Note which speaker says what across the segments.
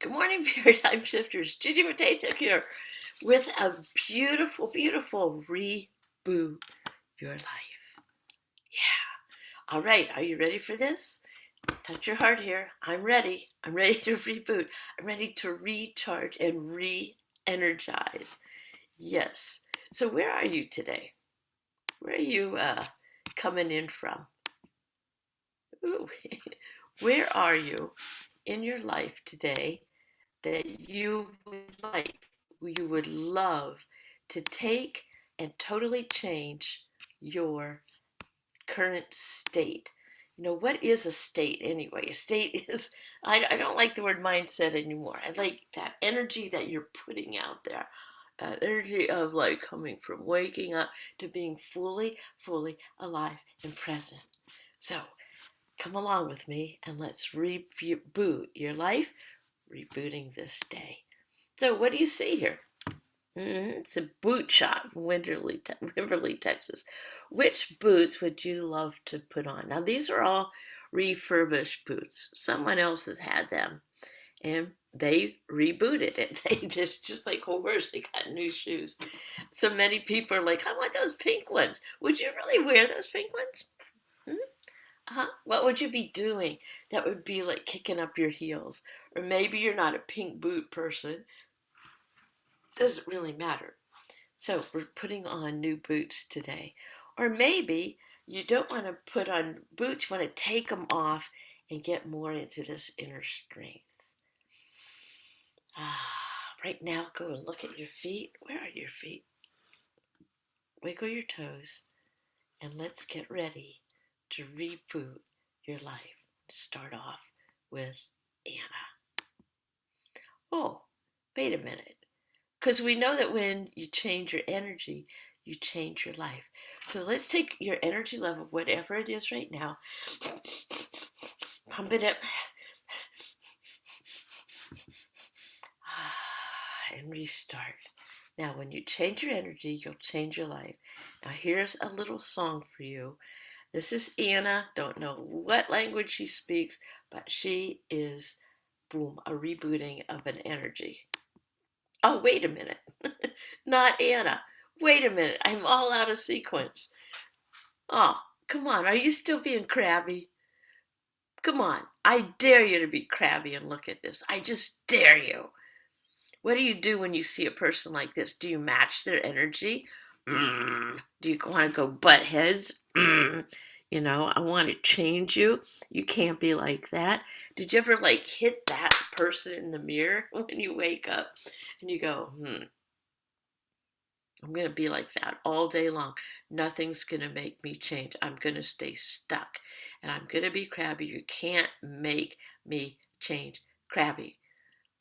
Speaker 1: Good morning, paradigm shifters. Judy Matejczzyk here with a beautiful, beautiful reboot your life. Yeah. All right. Are you ready for this? Touch your heart here. I'm ready. I'm ready to reboot. I'm ready to recharge and re-energize. Yes. So where are you today? Where are you coming in from? Ooh. Where are you in your life today that you would love to take and totally change your current state? You know, what is a state anyway? A state is, I don't like the word mindset anymore. I like that energy that you're putting out there. That energy of like coming from waking up to being fully alive and present. So come along with me and let's reboot your life, rebooting this day. So what do you see here? It's a boot shop in Wimberley, Texas. Which boots would you love to put on? Now, these are all refurbished boots. Someone else has had them, and they rebooted it. They just like horse, they got new shoes. So many people are like, I want those pink ones. Would you really wear those pink ones? What would you be doing that would be like kicking up your heels? Or maybe you're not a pink boot person. Doesn't really matter. So we're putting on new boots today. Or maybe you don't want to put on boots, you want to take them off and get more into this inner strength. Right now, go and look at your feet. Where are your feet? Wiggle your toes and let's get ready to reboot your life. Start off with Anna. Oh, wait a minute. Because we know that when you change your energy, you change your life. So let's take your energy level, whatever it is right now, pump it up, and restart. Now, when you change your energy, you'll change your life. Now, here's a little song for you. This is Anna. Don't know what language she speaks, but she is, boom, a rebooting of an energy. Oh, wait a minute. Not Anna. Wait a minute. I'm all out of sequence. Oh, come on. Are you still being crabby? Come on. I dare you to be crabby and look at this. I just dare you. What do you do when you see a person like this? Do you match their energy? Do you want to go butt heads? You know, I want to change you. You can't be like that. Did you ever like hit that person in the mirror when you wake up and you go, I'm going to be like that all day long. Nothing's going to make me change. I'm going to stay stuck and I'm going to be crabby. You can't make me change crabby,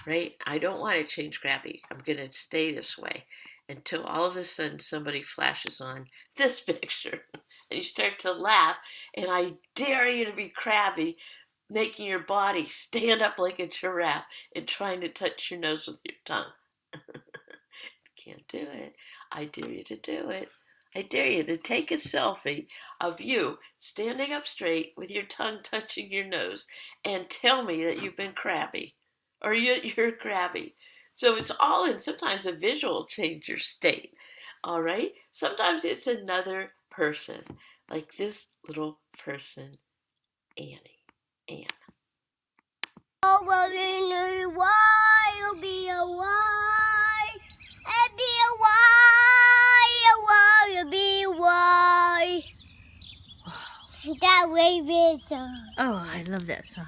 Speaker 1: right? I don't want to change crabby. I'm going to stay this way until all of a sudden somebody flashes on this picture and you start to laugh and I dare you to be crabby, making your body stand up like a giraffe and trying to touch your nose with your tongue. Can't do it. I dare you to do it. I dare you to take a selfie of you standing up straight with your tongue touching your nose and tell me that you've been crabby or you're crabby. So it's all in sometimes a visual change your state. All right. Sometimes it's another person like this little person, Annie. Anne.
Speaker 2: Oh, well, you know why? You'll be a why. And be a why. You'll be why. That way song.
Speaker 1: Oh, I love that song.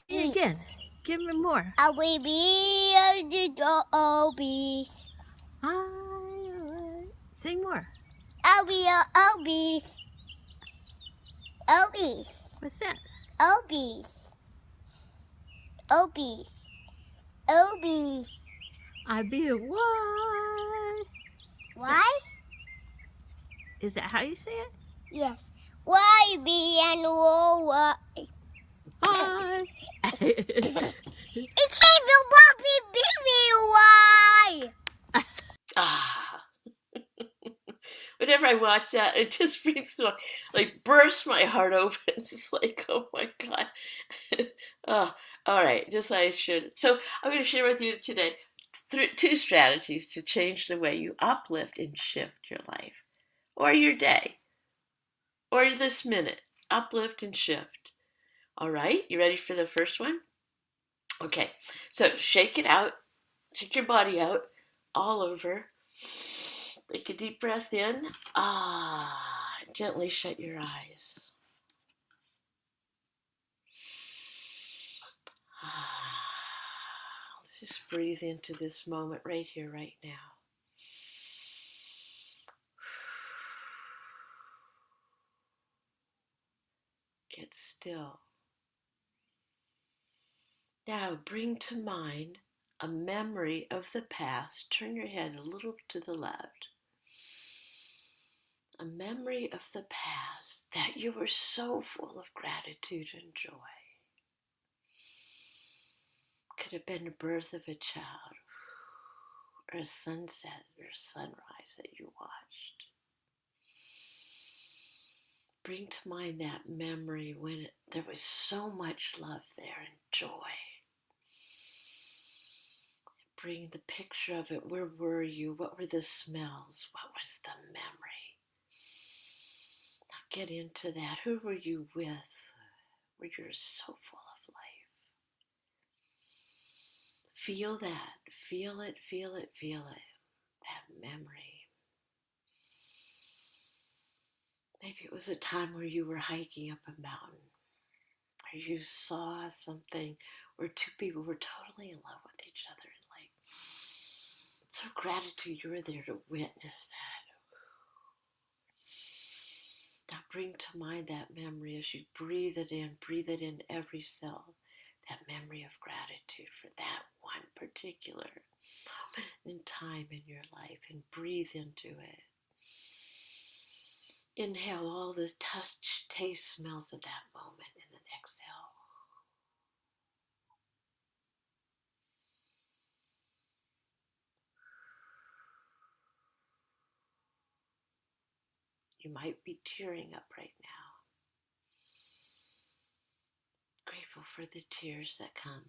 Speaker 1: Again, give me more.
Speaker 2: I will be a obese.
Speaker 1: Sing more.
Speaker 2: I'll be a obese. Obese.
Speaker 1: What's that?
Speaker 2: Obese. Obese. Obese.
Speaker 1: I be a what?
Speaker 2: Why?
Speaker 1: Is that how you say it?
Speaker 2: Yes. Why be and why?
Speaker 1: Hi.
Speaker 2: It's even Bobby Baby. Why?
Speaker 1: Whenever I watch that, it just brings like bursts my heart open. It's just like, oh my God. All right, just like I should. So I'm going to share with you today two strategies to change the way you uplift and shift your life or your day or this minute. Uplift and shift. All right, you ready for the first one? Okay, so shake it out, shake your body out all over. Take a deep breath in. Gently shut your eyes. Let's just breathe into this moment right here, right now. Get still. Now bring to mind a memory of the past. Turn your head a little to the left. A memory of the past that you were so full of gratitude and joy. Could have been the birth of a child, or a sunset or a sunrise that you watched. Bring to mind that memory when there was so much love there and joy. Bring the picture of it. Where were you? What were the smells? What was the memory? Now get into that. Who were you with? Where you're so full of life. Feel that. Feel it, feel it, feel it. That memory. Maybe it was a time where you were hiking up a mountain, or you saw something where two people were totally in love with each other. Like, so gratitude you were there to witness that. Now bring to mind that memory as you breathe it in every cell. That memory of gratitude for that one particular moment in time in your life, and breathe into it. Inhale all the touch, taste, smells of that moment, and then exhale. You might be tearing up right now. Grateful for the tears that come.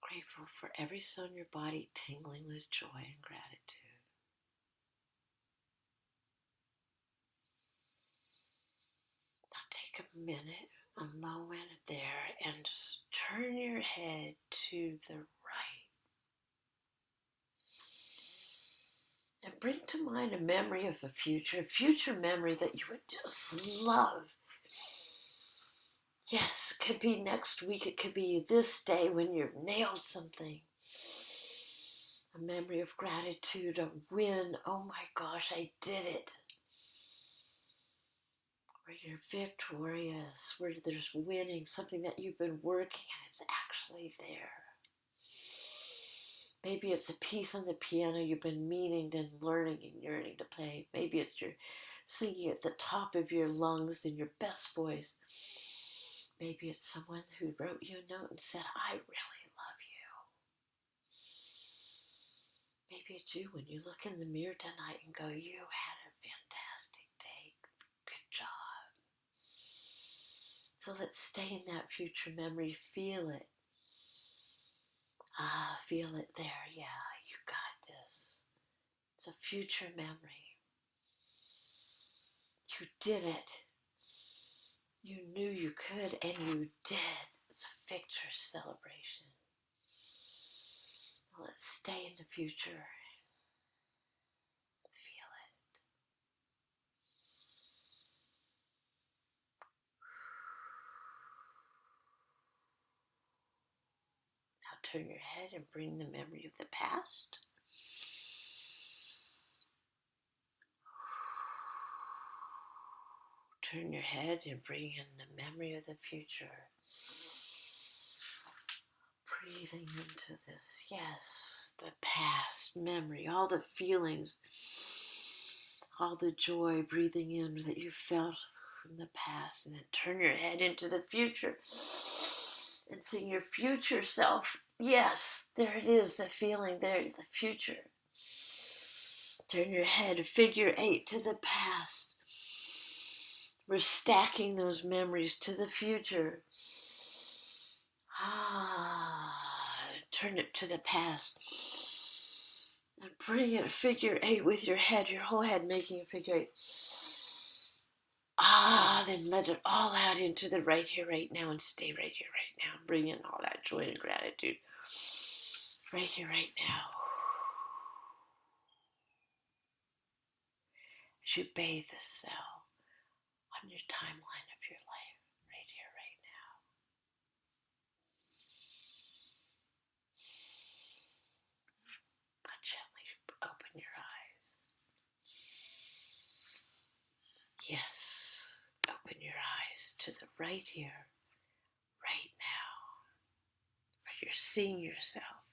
Speaker 1: Grateful for every cell in your body tingling with joy and gratitude. Now take a minute, a moment there, and turn your head to the right. And bring to mind a memory of a future memory that you would just love. Yes, it could be next week, it could be this day when you've nailed something. A memory of gratitude, a win. Oh my gosh, I did it. Where you're victorious, where there's winning, something that you've been working and it's actually there. Maybe it's a piece on the piano you've been meaning and learning and yearning to play. Maybe it's you're singing at the top of your lungs in your best voice. Maybe it's someone who wrote you a note and said, I really love you. Maybe it's you when you look in the mirror tonight and go, you had a fantastic day. Good job. So let's stay in that future memory. Feel it. Feel it there. Yeah, you got this. It's a future memory. You did it. You knew you could, and you did. It's a victory celebration. Let's stay in the future. Feel it. Now turn your head and bring the memory of the past. Turn your head and bring in the memory of the future. Breathing into this, yes, the past memory, all the feelings, all the joy, breathing in that you felt from the past, and then turn your head into the future and seeing your future self. Yes, there it is, the feeling there, the future. Turn your head, figure 8 to the past. We're stacking those memories to the future. Turn it to the past. And bring it a figure 8 with your head, your whole head making a figure 8. Then let it all out into the right here, right now, and stay right here, right now. Bring in all that joy and gratitude. Right here, right now. As you bathe the cell on your timeline of your life, right here, right now. Gently open your eyes. Yes, open your eyes to the right here, right now, where you're seeing yourself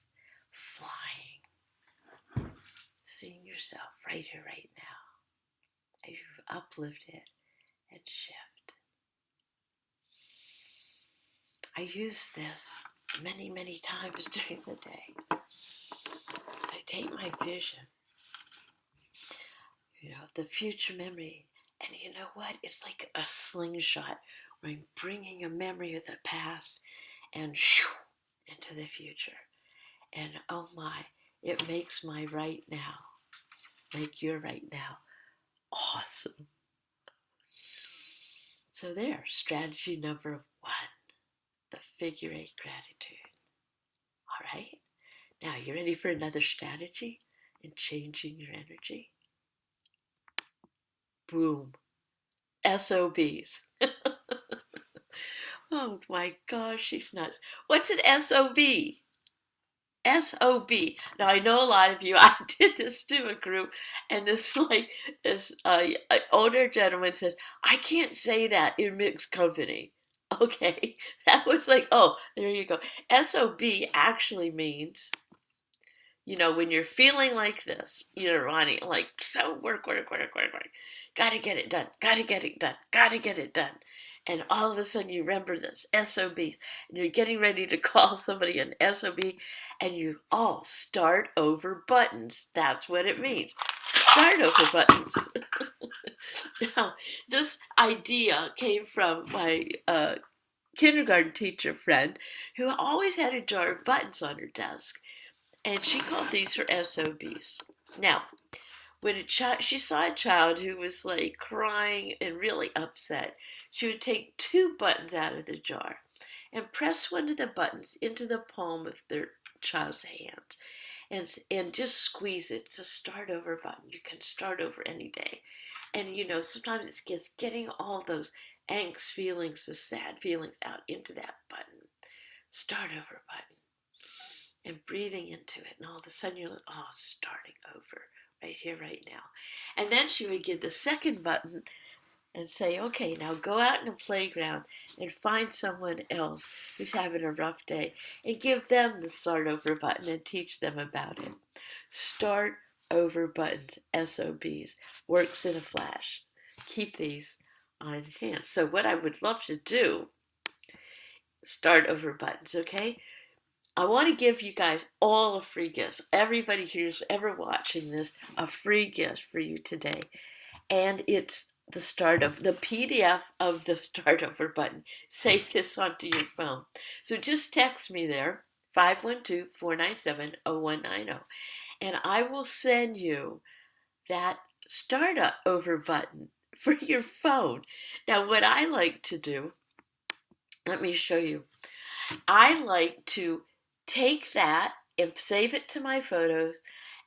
Speaker 1: flying, seeing yourself right here, right now, as you've uplifted and shift. I use this many, many times during the day. I take my vision, the future memory, and you know what? It's like a slingshot where I'm bringing a memory of the past and into the future. And oh my, it makes my right now, make your right now awesome. So there, strategy number 1, the figure 8 gratitude. All right, now you ready for another strategy in changing your energy? Boom, SOBs. Oh my gosh, she's nuts. What's an SOB? SOB. Now I know a lot of you. I did this to a group, and this older gentleman says, "I can't say that in mixed company." Okay, that was like, oh, there you go. SOB actually means, when you're feeling like this, Ronnie, like so work, gotta get it done, gotta get it done, gotta get it done. And all of a sudden you remember this SOB, and you're getting ready to call somebody an SOB, and you all start over buttons. That's what it means. Start over buttons. Now, this idea came from my kindergarten teacher friend who always had a jar of buttons on her desk. And she called these her SOBs. Now, when she saw a child who was like crying and really upset, she would take 2 buttons out of the jar and press one of the buttons into the palm of their child's hands and just squeeze it. It's a start over button. You can start over any day. And sometimes it's just getting all those angst feelings, the sad feelings out into that button. Start over button. And breathing into it, and all of a sudden you're like, starting over, right here, right now. And then she would give the second button and say, okay, now go out in the playground and find someone else who's having a rough day and give them the start over button and teach them about it. Start over buttons, SOBs, works in a flash. Keep these on hand. So what I would love to do, start over buttons, okay? I want to give you guys all a free gift. Everybody who's ever watching this, a free gift for you today. And it's the PDF of the start over button. Save this onto your phone. So just text me there, 512-497-0190. And I will send you that start over button for your phone. Now what I like to do, let me show you. I like to take that and save it to my photos,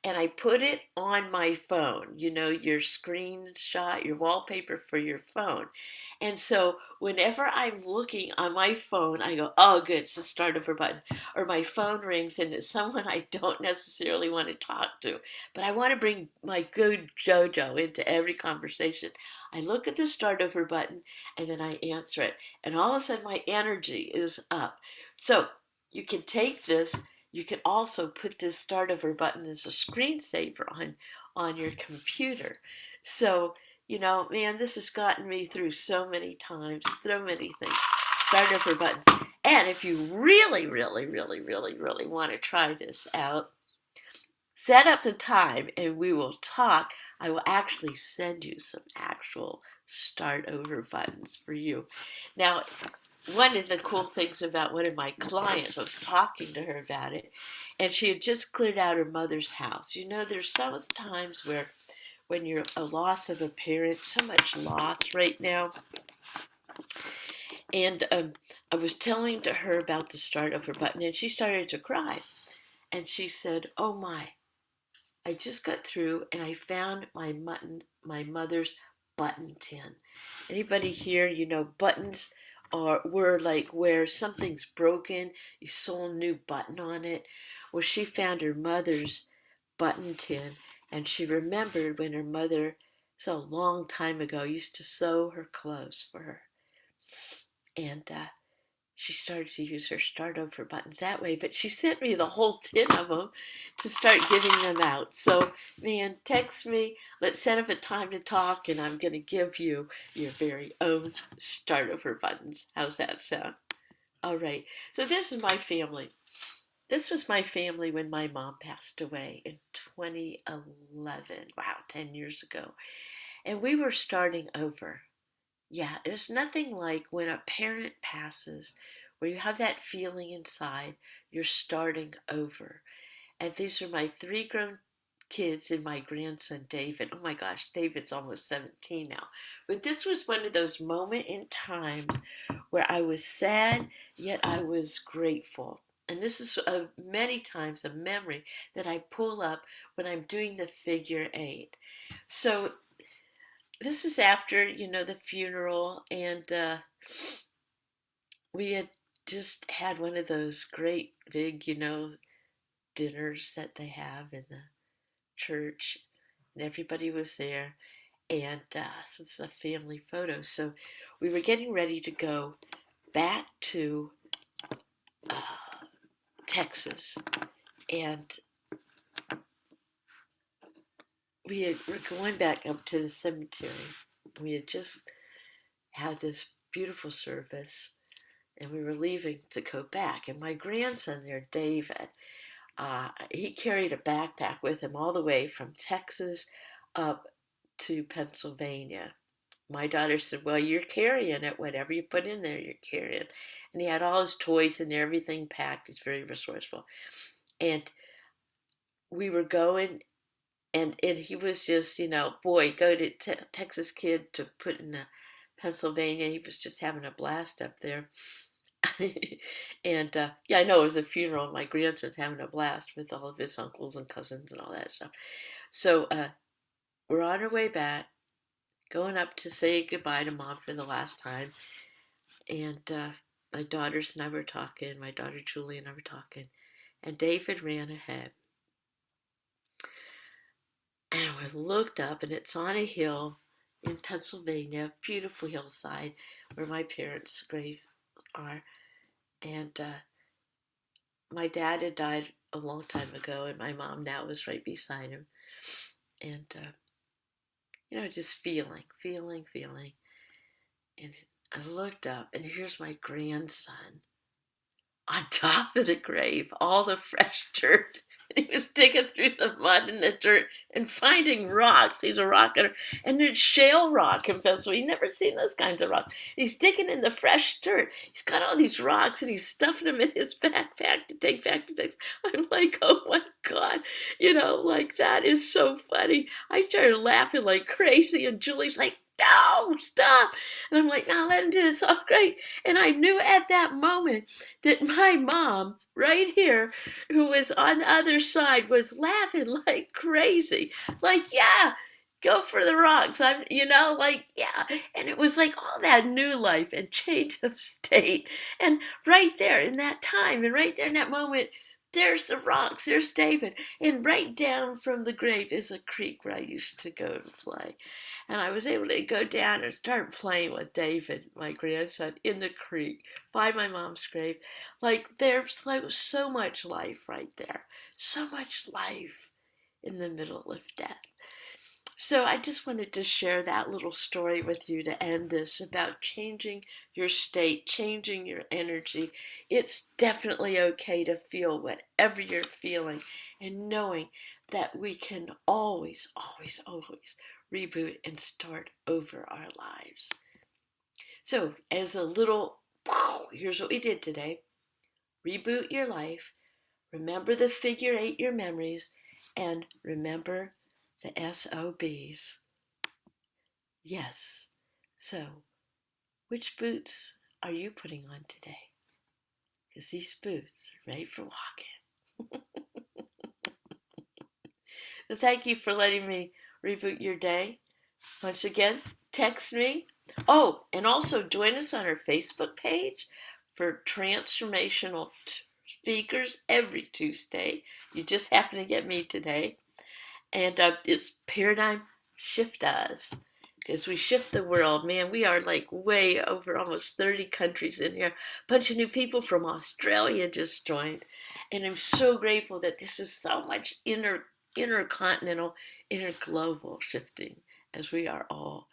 Speaker 1: and I put it on my phone, your screenshot, your wallpaper for your phone. And so whenever I'm looking on my phone, I go, oh, good, it's the start over button. Or my phone rings and it's someone I don't necessarily want to talk to, but I want to bring my good JoJo into every conversation. I look at the start over button and then I answer it. And all of a sudden my energy is up. So you can take this. You can also put this start over button as a screensaver on your computer. So, man, this has gotten me through so many times, so many things. Start over buttons. And if you really, really, really, really, really want to try this out, set up the time and we will talk I will actually send you some actual start over buttons for you. Now, one of the cool things about one of my clients, I was talking to her about it, and she had just cleared out her mother's house. You know, there's some times where when you're a loss of a parent, so much loss right now. And I was telling to her about the start over button, and she started to cry. And she said, "Oh my, I just got through and I found my mother's button tin." Anybody here, you know, buttons were like where something's broken, you sew a new button on it. Well, she found her mother's button tin, and she remembered when her mother, so a long time ago, used to sew her clothes for her. And she started to use her start over buttons that way, but she sent me the whole tin of them to start giving them out. So, man, text me, let's set up a time to talk, and I'm going to give you your very own start over buttons. How's that sound? All right, so this is my family. This was my family when my mom passed away in 2011. Wow, 10 years ago. And we were starting over. Yeah, there's nothing like when a parent passes where you have that feeling inside you're starting over. And these are my 3 grown kids and my grandson David. Oh my gosh, David's almost 17 now. But this was one of those moments in times where I was sad, yet I was grateful. And this is many times a memory that I pull up when I'm doing the figure 8. So this is after, you know, the funeral, and we had just had one of those great big, you know, dinners that they have in the church, and everybody was there, and so it's a family photo. So we were getting ready to go back to uh, Texas, and we're going back up to the cemetery. We had just had this beautiful service, and we were leaving to go back. And my grandson there, David, he carried a backpack with him all the way from Texas up to Pennsylvania. My daughter said, "Well, you're carrying it. Whatever you put in there, you're carrying." And he had all his toys and everything packed. He's very resourceful. And we were going, and he was just, you know, boy, go to Texas kid to put in Pennsylvania. He was just having a blast up there. And yeah, I know it was a funeral. My grandson's having a blast with all of his uncles and cousins and all that stuff. So we're on our way back, going up to say goodbye to Mom for the last time. And my daughters and I were talking. My daughter Julie and I were talking. And David ran ahead. And we looked up, and it's on a hill in Pennsylvania, beautiful hillside where my parents' graves are. And my dad had died a long time ago, and my mom now was right beside him. And, you know, just feeling. And I looked up, and here's my grandson on top of the grave, all the fresh dirt. And he was digging through the mud and the dirt and finding rocks. He's a rock cutter. And there's shale rock in Pennsylvania. He'd never seen those kinds of rocks. He's digging in the fresh dirt. He's got all these rocks, and he's stuffing them in his backpack to take back to Texas. I'm like, oh my God. You know, like, that is so funny. I started laughing like crazy, and Julie's like, "No, stop." And I'm like, "No, let him do this. All great." And I knew at that moment that my mom, right here, who was on the other side, was laughing like crazy. Like, yeah, go for the rocks. I'm, you know, like, yeah. And it was like all that new life and change of state. And right there in that time, and right there in that moment, there's the rocks, there's David. And right down from the grave is a creek where I used to go and play. And I was able to go down and start playing with David, my grandson, in the creek by my mom's grave. Like, there's so much life right there. So much life in the middle of death. So I just wanted to share that little story with you to end this about changing your state, changing your energy. It's definitely okay to feel whatever you're feeling and knowing that we can always, always, always reboot and start over our lives. So as a little, here's what we did today. Reboot your life. Remember the figure 8, your memories, and remember the SOBs. Yes. So, which boots are you putting on today? Because these boots are ready for walking. So thank you for letting me reboot your day. Once again, text me. Oh, and also join us on our Facebook page for transformational speakers every Tuesday. You just happen to get me today. And it's Paradigm Shift Us. Because we shift the world, man. We are like way over almost 30 countries in here. A bunch of new people from Australia just joined. And I'm so grateful that this is so much intercontinental, interglobal shifting as we are all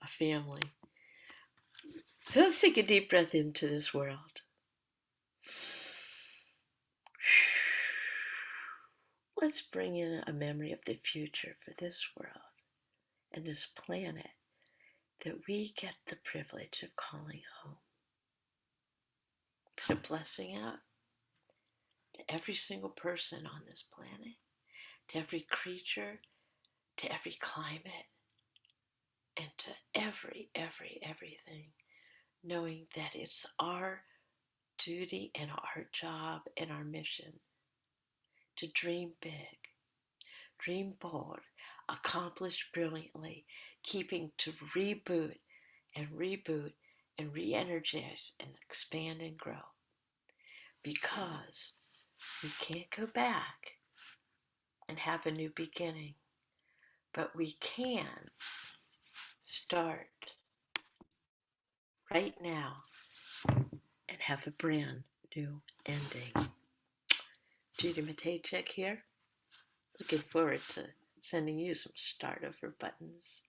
Speaker 1: a family. So let's take a deep breath into this world. Let's bring in a memory of the future for this world and this planet that we get the privilege of calling home. Put a blessing out to every single person on this planet, to every creature, to every climate, and to everything, knowing that it's our duty and our job and our mission to dream big, dream bold, accomplish brilliantly, keeping to reboot and re-energize and expand and grow. Because we can't go back and have a new beginning, but we can start right now and have a brand new ending. Judy Matejczyk here. Looking forward to sending you some start over buttons.